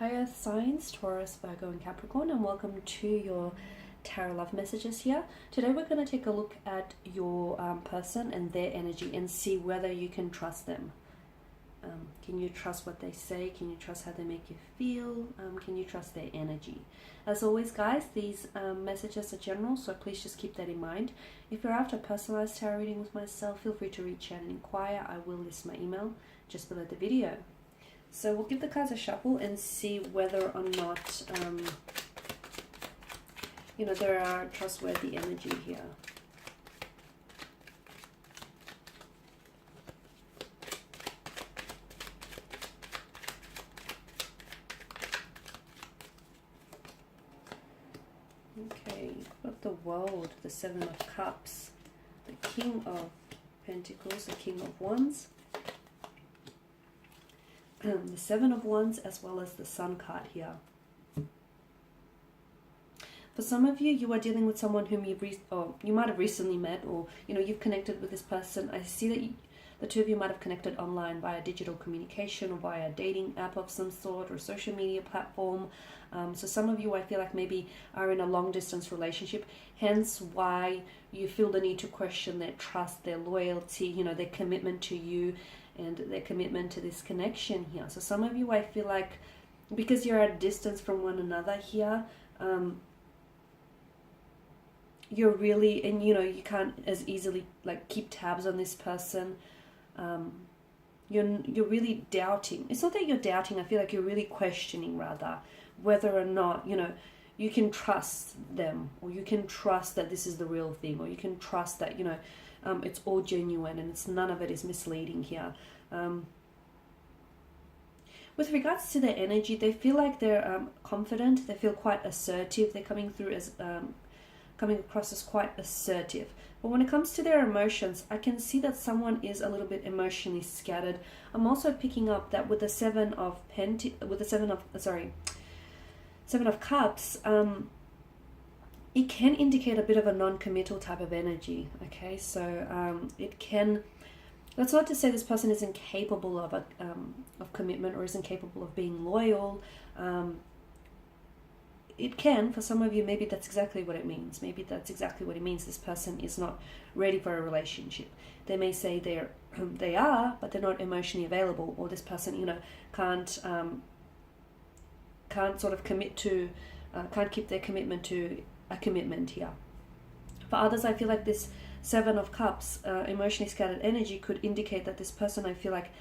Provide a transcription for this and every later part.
Hi Earth signs, Taurus, Virgo and Capricorn, and welcome to your tarot love messages here. Today we're going to take a look at your person and their energy and see whether you can trust them. Can you trust what they say? Can you trust how they make you feel? Can you trust their energy? As always guys, these messages are general, so please just keep that in mind. If you're after a personalized tarot reading with myself, feel free to reach out and inquire. I will list my email just below the video. So we'll give the cards a shuffle and see whether or not, there are trustworthy energy here. Okay, got the World, the Seven of Cups, the King of Pentacles, the King of Wands, the Seven of Wands, as well as the Sun card here. For some of you, you are dealing with someone whom you might have recently met, or you've connected with this person. I see that the two of you might have connected online via digital communication or via a dating app of some sort or social media platform. So some of you, I feel like, maybe are in a long distance relationship, hence why you feel the need to question their trust, their loyalty, their commitment to you and their commitment to this connection here. So some of you, I feel like, because you're at a distance from one another here, you're really, and you can't as easily keep tabs on this person. You're really doubting. It's not that you're doubting, I feel like you're really questioning rather whether or not you can trust them, or you can trust that this is the real thing, or you can trust that it's all genuine and none of it is misleading here. With regards to their energy, they feel like they're confident. They feel quite assertive. They're coming across as quite assertive. But when it comes to their emotions, I can see that someone is a little bit emotionally scattered. I'm also picking up that with the Seven of Cups, it can indicate a bit of a non-committal type of energy. Okay, so that's not to say this person is incapable of commitment or isn't capable of being loyal. It can, for some of you, maybe that's exactly what it means. Maybe that's exactly what it means. This person is not ready for a relationship. They may say they are, but they're not emotionally available, or this person, can't sort of commit to, can't keep their commitment to a commitment here. For others, I feel like this Seven of Cups, emotionally scattered energy, could indicate that this person, I feel like,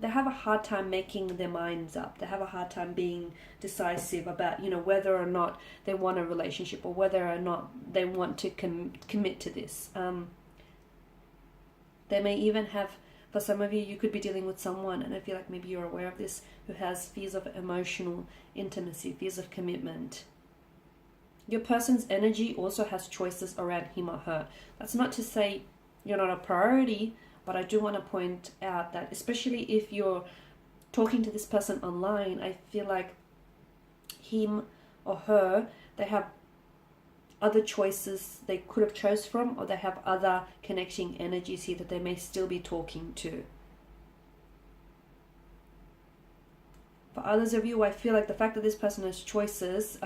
they have a hard time making their minds up. They have a hard time being decisive about, whether or not they want a relationship, or whether or not they want to commit to this. They may even have, for some of you, you could be dealing with someone, and I feel like maybe you're aware of this, who has fears of emotional intimacy, fears of commitment. Your person's energy also has choices around him or her. That's not to say you're not a priority, but I do want to point out that, especially if you're talking to this person online, I feel like him or her, they have other choices they could have chose from, or they have other connecting energies here that they may still be talking to. For others of you, I feel like the fact that this person has choices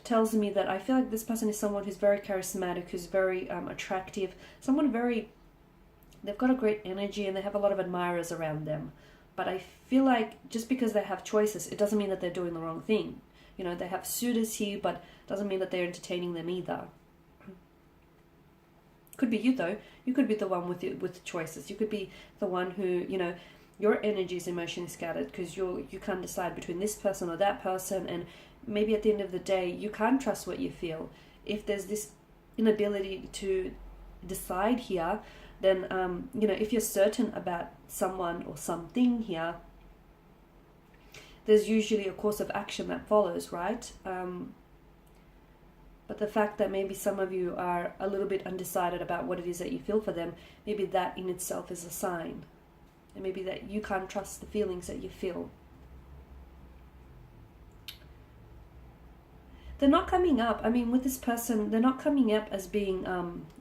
tells me that I feel like this person is someone who's very charismatic, who's very attractive, they've got a great energy and they have a lot of admirers around them. But I feel like just because they have choices, it doesn't mean that they're doing the wrong thing. They have suitors here, but doesn't mean that they're entertaining them either. Could be you though. You could be the one with choices. You could be the one who, your energy is emotionally scattered because you can't decide between this person or that person, and maybe at the end of the day, you can't trust what you feel. If there's this inability to decide here, then, if you're certain about someone or something here, there's usually a course of action that follows, right? But the fact that maybe some of you are a little bit undecided about what it is that you feel for them, maybe that in itself is a sign. And maybe that you can't trust the feelings that you feel. They're not coming up, with this person, they're not coming up as being,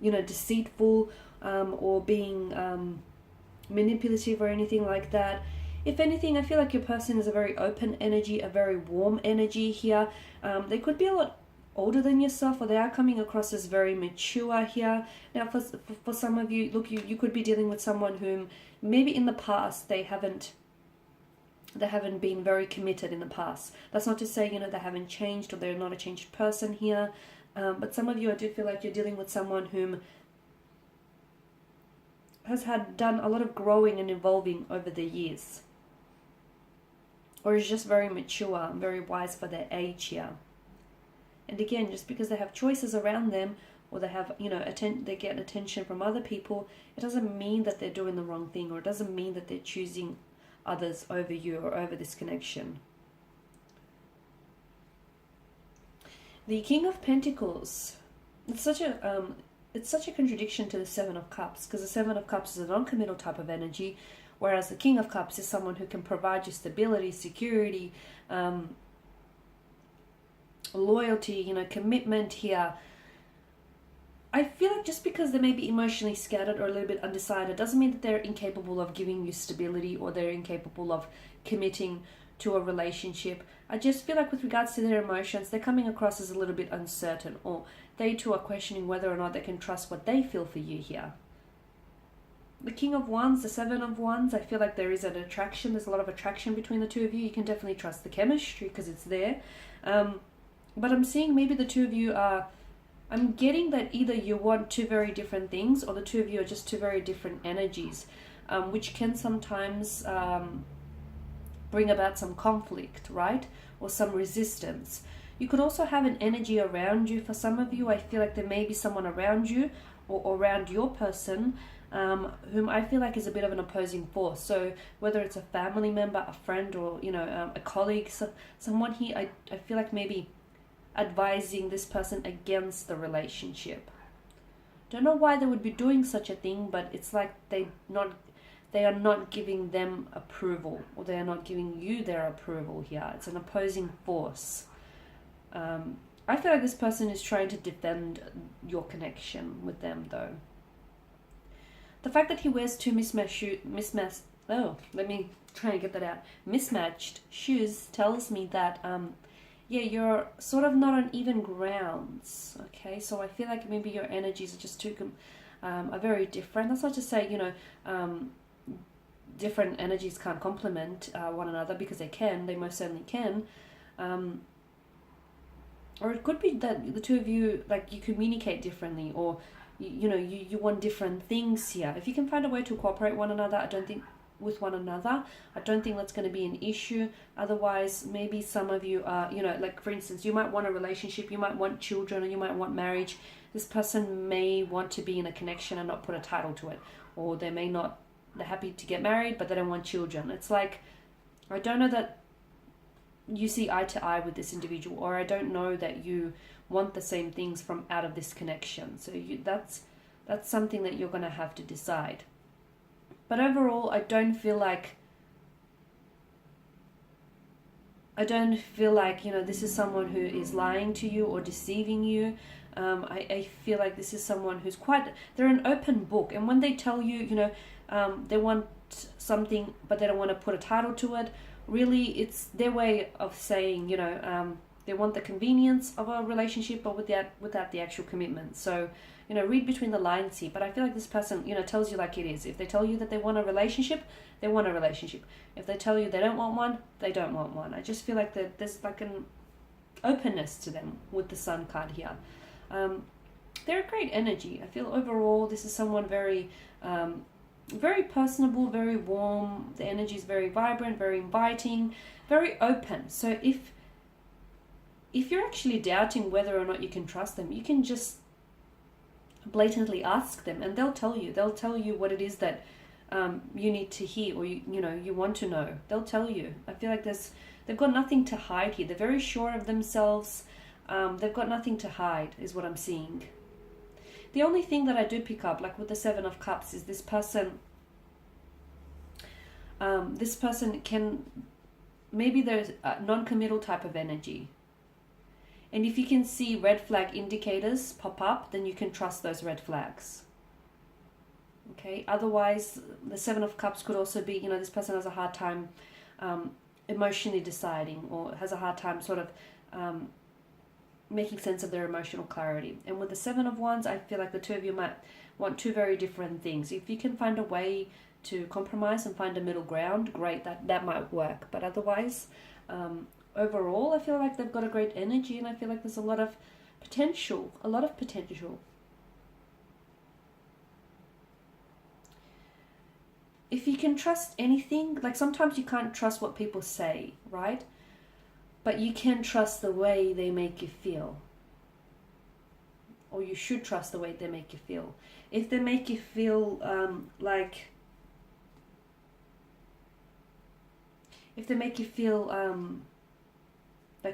deceitful or being manipulative or anything like that. If anything, I feel like your person is a very open energy, a very warm energy here. They could be a lot older than yourself, or they are coming across as very mature here. Now, for some of you, look, you could be dealing with someone whom maybe in the past they haven't been very committed in the past. That's not to say, they haven't changed or they're not a changed person here. But some of you, I do feel like you're dealing with someone whom has done a lot of growing and evolving over the years, or is just very mature and very wise for their age here. And again, just because they have choices around them, or they have, they get attention from other people, it doesn't mean that they're doing the wrong thing, or it doesn't mean that they're choosing others over you or over this connection. The King of Pentacles. It's such a contradiction to the Seven of Cups, because the Seven of Cups is a non-committal type of energy, whereas the King of Cups is someone who can provide you stability, security, loyalty, commitment here. I feel like just because they may be emotionally scattered or a little bit undecided doesn't mean that they're incapable of giving you stability, or they're incapable of committing to a relationship. I just feel like with regards to their emotions, they're coming across as a little bit uncertain, or they too are questioning whether or not they can trust what they feel for you here. The King of Wands, the Seven of Wands, I feel like there is an attraction. There's a lot of attraction between the two of you. You can definitely trust the chemistry because it's there. But I'm seeing maybe the two of you are... I'm getting that either you want two very different things, or the two of you are just two very different energies, which can sometimes bring about some conflict, right? Or some resistance. You could also have an energy around you. For some of you, I feel like there may be someone around you or around your person whom I feel like is a bit of an opposing force. So whether it's a family member, a friend, or a colleague, someone here, I feel like maybe advising this person against the relationship. Don't know why they would be doing such a thing, but it's like they are not giving them approval, or they are not giving you their approval here. It's an opposing force. I feel like this person is trying to defend your connection with them, though. The fact that he wears two mismatched shoes tells me that you're sort of not on even grounds. Okay, so I feel like maybe your energies are just are very different. That's not to say different energies can't complement one another, because they most certainly can. Or it could be that the two of you, like, you communicate differently, or you want different things here. If you can find a way to cooperate with one another, I don't think that's going to be an issue. Otherwise, maybe some of you are, like, for instance, you might want a relationship, you might want children, or you might want marriage. This person may want to be in a connection and not put a title to it, or they're happy to get married, but they don't want children. It's like, I don't know that you see eye to eye with this individual, or I don't know that you want the same things from out of this connection. So that's something that you're going to have to decide. But overall, I don't feel like this is someone who is lying to you or deceiving you. I feel like this is someone who's they're an open book, and when they tell you, they want something but they don't want to put a title to it, really it's their way of saying, they want the convenience of a relationship, but without the actual commitment. So, read between the lines here. But I feel like this person, tells you like it is. If they tell you that they want a relationship, they want a relationship. If they tell you they don't want one, they don't want one. I just feel like there's like an openness to them with the Sun card here. They're a great energy. I feel overall this is someone very, very personable, very warm. The energy is very vibrant, very inviting, very open. So if you're actually doubting whether or not you can trust them, you can just blatantly ask them, and they'll tell you what it is that you need to hear, or you want to know. They'll tell you. I feel like they've got nothing to hide here. They're very sure of themselves. They've got nothing to hide, is what I'm seeing. The only thing that I do pick up, like with the Seven of Cups, is this person can, maybe there's a non-committal type of energy. And if you can see red flag indicators pop up, then you can trust those red flags. Okay, otherwise the Seven of Cups could also be, you know, this person has a hard time emotionally deciding, or has a hard time sort of making sense of their emotional clarity. And with the Seven of Wands, I feel like the two of you might want two very different things. If you can find a way to compromise and find a middle ground, great, that might work. But otherwise, overall, I feel like they've got a great energy, and I feel like there's a lot of potential, If you can trust anything, like sometimes you can't trust what people say, right? But you can trust the way they make you feel. Or you should trust the way they make you feel. If they make you feel like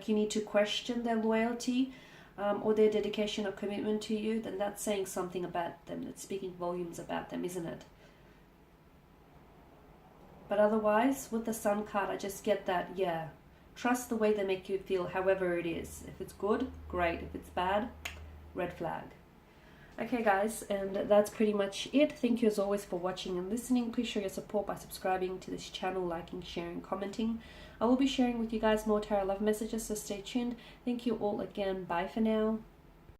you need to question their loyalty or their dedication or commitment to you, then that's saying something about them. That's speaking volumes about them, isn't it? But otherwise, with the Sun card, I just get that, yeah, trust the way they make you feel, however it is. If it's good, great. If it's bad, red flag. Okay, guys, and that's pretty much it. Thank you as always for watching and listening. Please show your support by subscribing to this channel, liking, sharing, commenting. I will be sharing with you guys more tarot love messages, so stay tuned. Thank you all again. Bye for now.